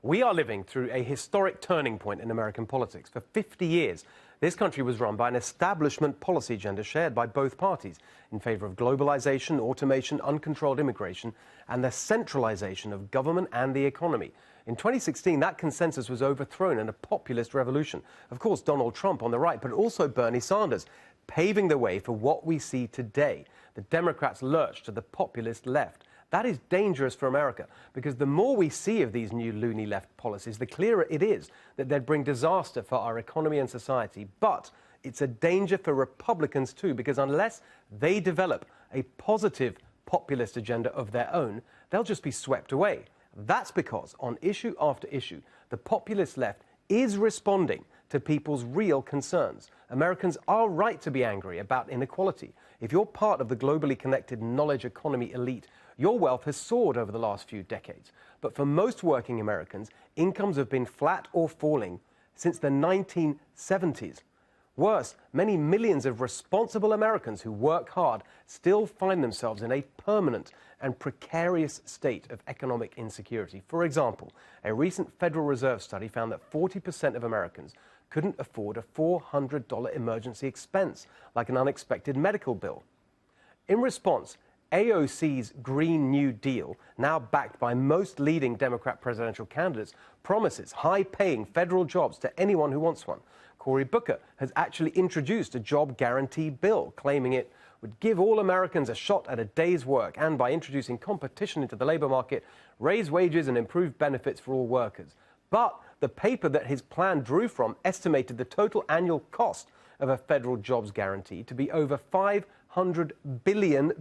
We are living through a historic turning point in American politics. For 50 years, this country was run by an establishment policy agenda shared by both parties in favor of globalization, automation, uncontrolled immigration, and the centralization of government and the economy. In 2016, that consensus was overthrown in a populist revolution. Of course, Donald Trump on the right, but also Bernie Sanders, paving the way for what we see today. The Democrats lurch to the populist left. That is dangerous for America, because the more we see of these new loony left policies, the clearer it is that they'd bring disaster for our economy and society. But it's a danger for Republicans too, because unless they develop a positive populist agenda of their own, they'll just be swept away. That's because on issue after issue, the populist left is responding to people's real concerns. Americans are right to be angry about inequality. If you're part of the globally connected knowledge economy elite, your wealth has soared over the last few decades. But for most working Americans, incomes have been flat or falling since the 1970s. Worse, many millions of responsible Americans who work hard still find themselves in a permanent and precarious state of economic insecurity. For example, a recent Federal Reserve study found that 40% of Americans couldn't afford a $400 emergency expense, like an unexpected medical bill. In response, AOC's Green New Deal, now backed by most leading Democrat presidential candidates, promises high-paying federal jobs to anyone who wants one. Cory Booker has actually introduced a job guarantee bill, claiming it would give all Americans a shot at a day's work and, by introducing competition into the labor market, raise wages and improve benefits for all workers. But the paper that his plan drew from estimated the total annual cost of a federal jobs guarantee to be over $500 billion.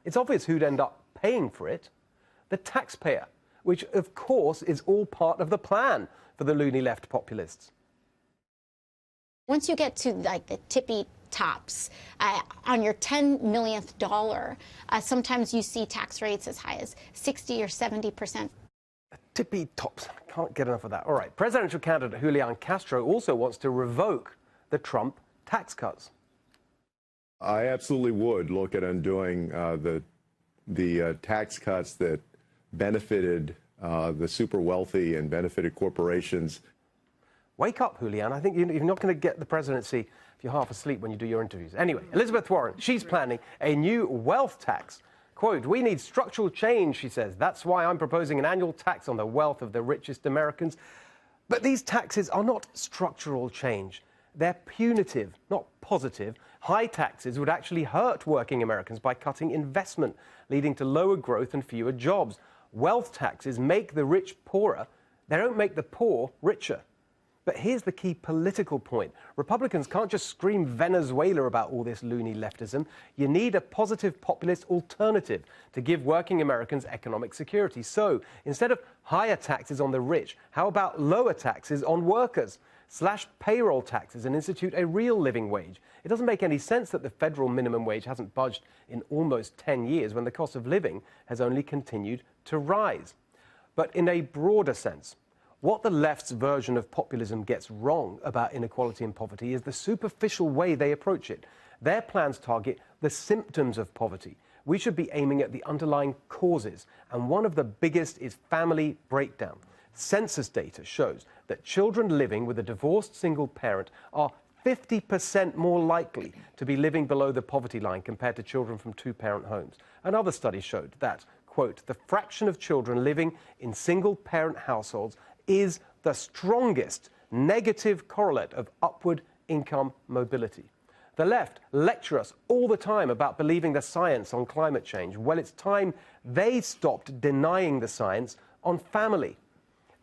It's obvious who'd end up paying for it: the taxpayer, which of course is all part of the plan for the loony left populists. Once you get to like the tippy tops, on your $10 millionth dollar, sometimes you see tax rates as high as 60 or 70%. Tippy tops. Can't get enough of that. All right. Presidential candidate Julian Castro also wants to revoke the Trump tax cuts. I absolutely would look at undoing the tax cuts that benefited the super wealthy and benefited corporations. Wake up, Julian. I think you're not going to get the presidency if you're half asleep when you do your interviews. Anyway, Elizabeth Warren, she's planning a new wealth tax. Quote, "We need structural change," she says. "That's why I'm proposing an annual tax on the wealth of the richest Americans." But these taxes are not structural change. They're punitive, not positive. High taxes would actually hurt working Americans by cutting investment, leading to lower growth and fewer jobs. Wealth taxes make the rich poorer. They don't make the poor richer. But here's the key political point. Republicans can't just scream Venezuela about all this loony leftism. You need a positive populist alternative to give working Americans economic security. So instead of higher taxes on the rich, how about lower taxes on workers? Slash payroll taxes and institute a real living wage. It doesn't make any sense that the federal minimum wage hasn't budged in almost 10 years when the cost of living has only continued to rise. But in a broader sense, what the left's version of populism gets wrong about inequality and poverty is the superficial way they approach it. Their plans target the symptoms of poverty. We should be aiming at the underlying causes, and one of the biggest is family breakdown. Census data shows that children living with a divorced single parent are 50% more likely to be living below the poverty line compared to children from two-parent homes. Another study showed that, quote, "the fraction of children living in single-parent households is the strongest negative correlate of upward income mobility." The left lecture us all the time about believing the science on climate change. Well, it's time they stopped denying the science on family.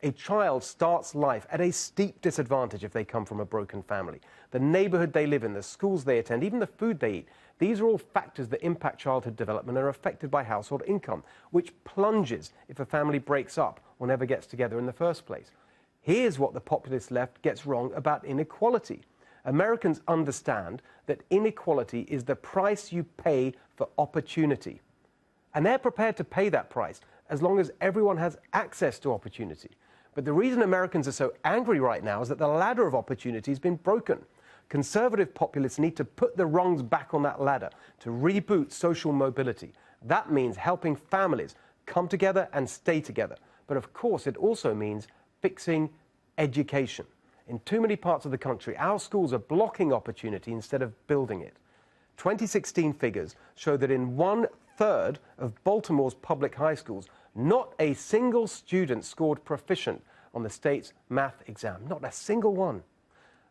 A child starts life at a steep disadvantage if they come from a broken family. The neighborhood they live in, the schools they attend, even the food they eat, these are all factors that impact childhood development and are affected by household income, which plunges if a family breaks up or never gets together in the first place. Here's what the populist left gets wrong about inequality. Americans understand that inequality is the price you pay for opportunity. And they're prepared to pay that price as long as everyone has access to opportunity. But the reason Americans are so angry right now is that the ladder of opportunity has been broken. Conservative populists need to put the rungs back on that ladder to reboot social mobility. That means helping families come together and stay together. But of course, it also means fixing education. In too many parts of the country, our schools are blocking opportunity instead of building it. 2016 figures show that in 1/3 of Baltimore's public high schools, not a single student scored proficient on the state's math exam. Not a single one.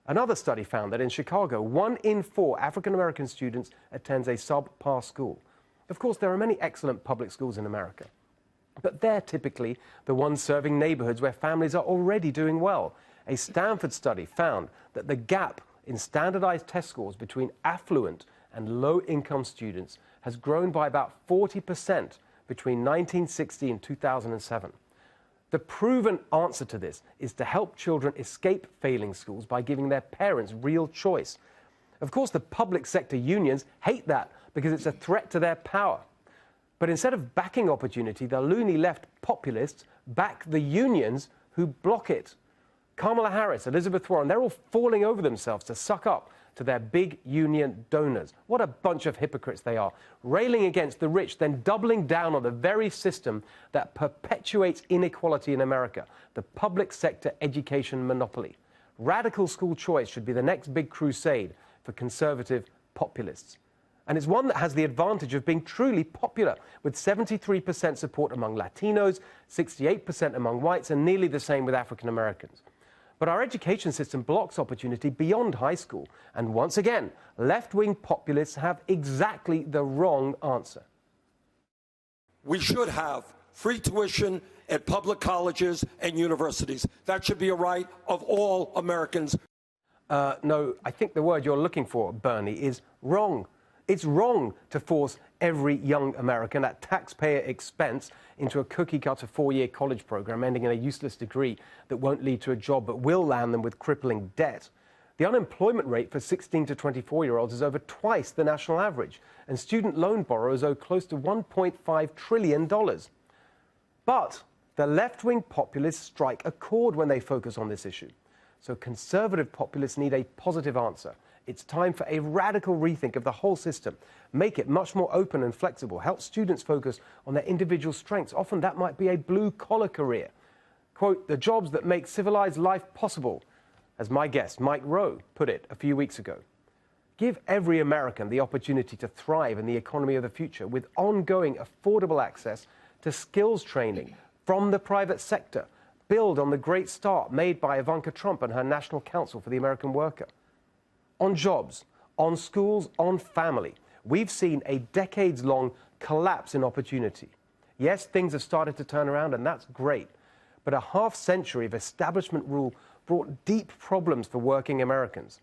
Another study found that in Chicago, 1 in 4 African-American students attends a subpar school. Of course, there are many excellent public schools in America, but they're typically the ones serving neighborhoods where families are already doing well. A Stanford study found that the gap in standardized test scores between affluent and low-income students has grown by about 40% between 1960 and 2007. The proven answer to this is to help children escape failing schools by giving their parents real choice. Of course, the public sector unions hate that because it's a threat to their power. But instead of backing opportunity, the loony left populists back the unions who block it. Kamala Harris, Elizabeth Warren, they're all falling over themselves to suck up to their big union donors. What a bunch of hypocrites they are, railing against the rich, then doubling down on the very system that perpetuates inequality in America, the public sector education monopoly. Radical school choice should be the next big crusade for conservative populists. And it's one that has the advantage of being truly popular, with 73% support among Latinos, 68% among whites, and nearly the same with African Americans. But our education system blocks opportunity beyond high school. And once again, left-wing populists have exactly the wrong answer. We should have free tuition at public colleges and universities. That should be a right of all Americans. No, I think the word you're looking for, Bernie, is wrong. It's wrong to force every young American at taxpayer expense into a cookie-cutter 4-year college program ending in a useless degree that won't lead to a job but will land them with crippling debt. The unemployment rate for 16 to 24-year-olds is over twice the national average, and student loan borrowers owe close to $1.5 trillion. But the left-wing populists strike a chord when they focus on this issue. So conservative populists need a positive answer. It's time for a radical rethink of the whole system. Make it much more open and flexible. Help students focus on their individual strengths. Often that might be a blue-collar career. Quote, the jobs that make civilized life possible, as my guest, Mike Rowe, put it a few weeks ago. Give every American the opportunity to thrive in the economy of the future with ongoing affordable access to skills training from the private sector. Build on the great start made by Ivanka Trump and her National Council for the American Worker. On jobs, on schools, on family, we've seen a decades-long collapse in opportunity. Yes, things have started to turn around, and that's great. But a half-century of establishment rule brought deep problems for working Americans.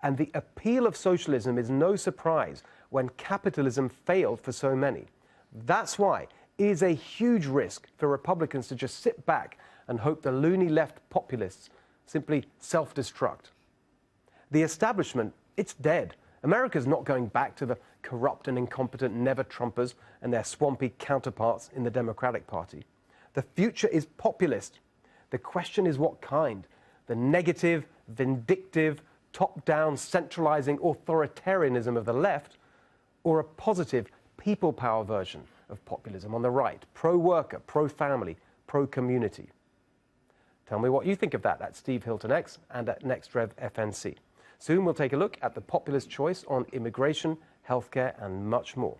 And the appeal of socialism is no surprise when capitalism failed for so many. That's why it is a huge risk for Republicans to just sit back and hope the loony left populists simply self-destruct. The establishment, it's dead. America's not going back to the corrupt and incompetent never-Trumpers and their swampy counterparts in the Democratic Party. The future is populist. The question is what kind? The negative, vindictive, top-down, centralizing authoritarianism of the left, or a positive people power version of populism on the right, pro-worker, pro-family, pro-community? Tell me what you think of that at Steve Hilton X and at NextRevFNC. Soon we'll take a look at the populist choice on immigration, healthcare, and much more.